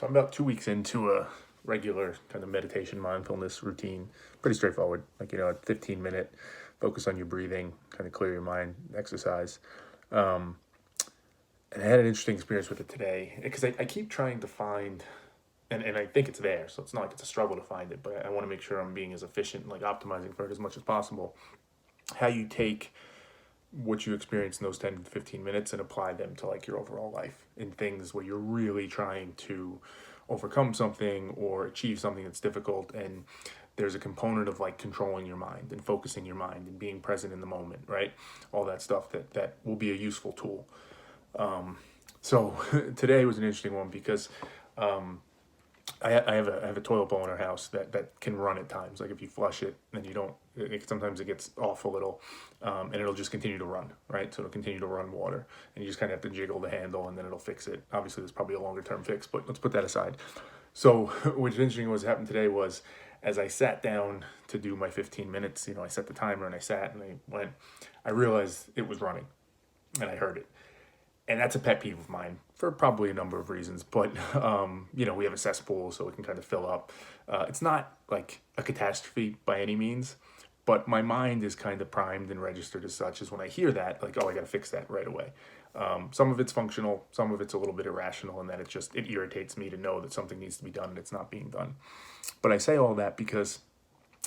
So I'm about 2 weeks into a regular kind of meditation mindfulness routine. Pretty straightforward, like, a 15-minute focus on your breathing, kind of clear your mind exercise. Um, and I had an interesting experience with it today because I keep trying to find, and I think it's there, so it's not like it's a struggle to find it, but I want to make sure I'm being as efficient, like optimizing for it as much as possible. How you take what you experience in those 10 to 15 minutes and apply them to like your overall life in things where you're really trying to overcome something or achieve something that's difficult, and there's a component of like controlling your mind and focusing your mind and being present in the moment, right? All that stuff that will be a useful tool. So today was an interesting one because I have a toilet bowl in our house that can run at times. Like if you flush it, then you don't. Sometimes it gets off a little, and it'll just continue to run, right? So it'll continue to run water, and you just kind of have to jiggle the handle, and then it'll fix it. Obviously, there's probably a longer term fix, but let's put that aside. So what's interesting was happened today was as I sat down to do my 15 minutes, I set the timer and I sat and I went. I realized it was running, and I heard it, and that's a pet peeve of mine for probably a number of reasons. But we have a cesspool, so it can kind of fill up. It's not like a catastrophe by any means, but my mind is kind of primed and registered as such. As when I hear that, like, oh, I got to fix that right away. Some of it's functional, some of it's a little bit irrational, and that it irritates me to know that something needs to be done and it's not being done. But I say all that because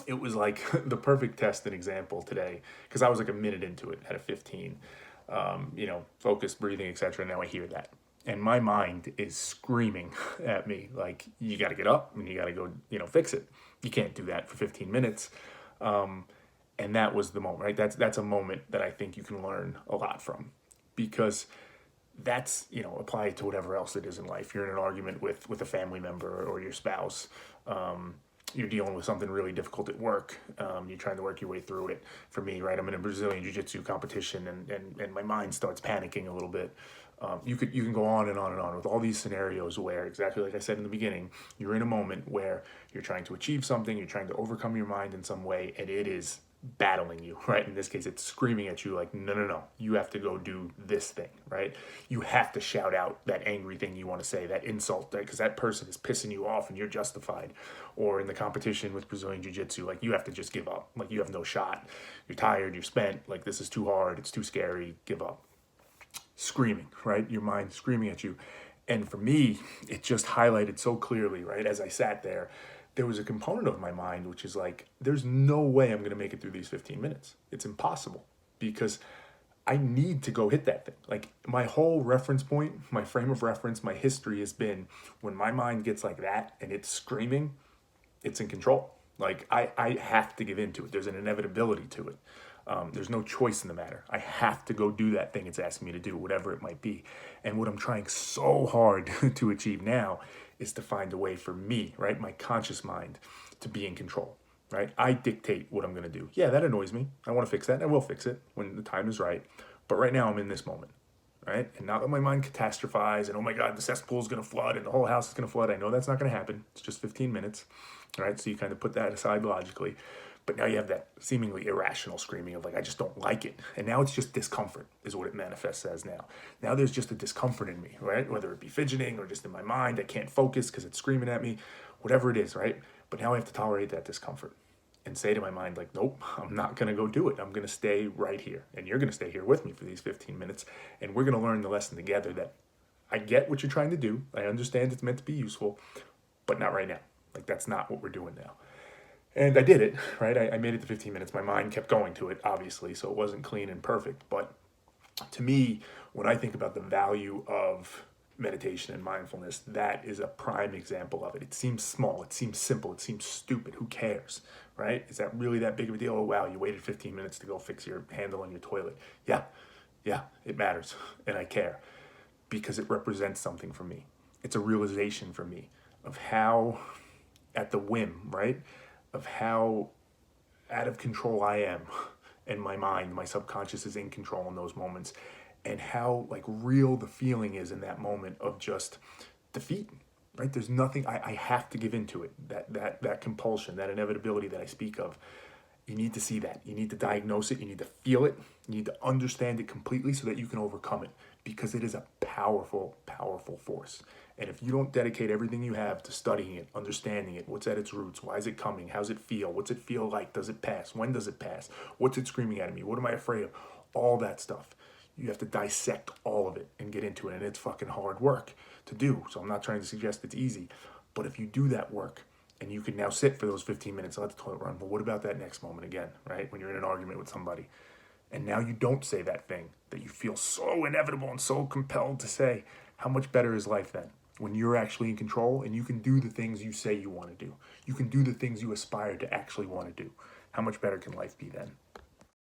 it was like the perfect test and example today, because I was like a minute into it at a 15, focus, breathing, etc. Now I hear that. And my mind is screaming at me, like, you got to get up and you got to go, fix it. You can't do that for 15 minutes. And that was the moment, right? That's a moment that I think you can learn a lot from, because that's, apply it to whatever else it is in life. You're in an argument with a family member or your spouse. You're dealing with something really difficult at work. You're trying to work your way through it. For me, right, I'm in a Brazilian jiu-jitsu competition, and my mind starts panicking a little bit. You can go on and on and on with all these scenarios where, exactly like I said in the beginning, you're in a moment where you're trying to achieve something, you're trying to overcome your mind in some way, and it is battling you, right? In this case, it's screaming at you like, no, no, no, you have to go do this thing, right? You have to shout out that angry thing you want to say, that insult, because that person is pissing you off and you're justified. Or in the competition with Brazilian Jiu-Jitsu, like, you have to just give up. Like, you have no shot. You're tired, you're spent, like, this is too hard, it's too scary, give up. Screaming, right? Your mind screaming at you. And for me, it just highlighted so clearly, right? As I sat there was a component of my mind which is like, there's no way I'm going to make it through these 15 minutes. It's impossible, because I need to go hit that thing. Like, my whole reference point, my frame of reference, my history has been, when my mind gets like that and it's screaming, it's in control. Like, I have to give into it. There's an inevitability to it. There's no choice in the matter. I have to go do that thing it's asking me to do, whatever it might be. And what I'm trying so hard to achieve now is to find a way for me, right, my conscious mind, to be in control, right? I dictate what I'm going to do. Yeah, that annoys me. I want to fix that. I will fix it when the time is right. But right now I'm in this moment, right? And not let my mind catastrophize and, oh my God, the cesspool is going to flood and the whole house is going to flood. I know that's not going to happen. It's just 15 minutes, right? So you kind of put that aside logically. But now you have that seemingly irrational screaming of like, I just don't like it. And now it's just discomfort is what it manifests as now. Now there's just a discomfort in me, right? Whether it be fidgeting or just in my mind, I can't focus because it's screaming at me, whatever it is, right? But now I have to tolerate that discomfort and say to my mind, like, nope, I'm not going to go do it. I'm going to stay right here. And you're going to stay here with me for these 15 minutes. And we're going to learn the lesson together that I get what you're trying to do. I understand it's meant to be useful, but not right now. Like, that's not what we're doing now. And I did it, right? I made it to 15 minutes. My mind kept going to it, obviously, so it wasn't clean and perfect. But to me, when I think about the value of meditation and mindfulness, that is a prime example of it. It seems small, it seems simple, it seems stupid. Who cares, right? Is that really that big of a deal? Oh, wow, you waited 15 minutes to go fix your handle on your toilet. Yeah, it matters, and I care, because it represents something for me. It's a realization for me of how, at the whim, right, of how out of control I am, and my mind, my subconscious is in control in those moments, and how like real the feeling is in that moment of just defeat, right? There's nothing, I have to give into it, that compulsion, that inevitability that I speak of. You need to see that. You need to diagnose it. You need to feel it. You need to understand it completely so that you can overcome it, because it is a powerful, powerful force. And if you don't dedicate everything you have to studying it, understanding it, what's at its roots, why is it coming, how's it feel, what's it feel like, does it pass, when does it pass, what's it screaming at me, what am I afraid of, all that stuff. You have to dissect all of it and get into it. And it's fucking hard work to do. So I'm not trying to suggest it's easy. But if you do that work, and you can now sit for those 15 minutes and let the toilet run. But what about that next moment again, right? When you're in an argument with somebody, and now you don't say that thing that you feel so inevitable and so compelled to say. How much better is life then? When you're actually in control and you can do the things you say you want to do. You can do the things you aspire to actually want to do. How much better can life be then?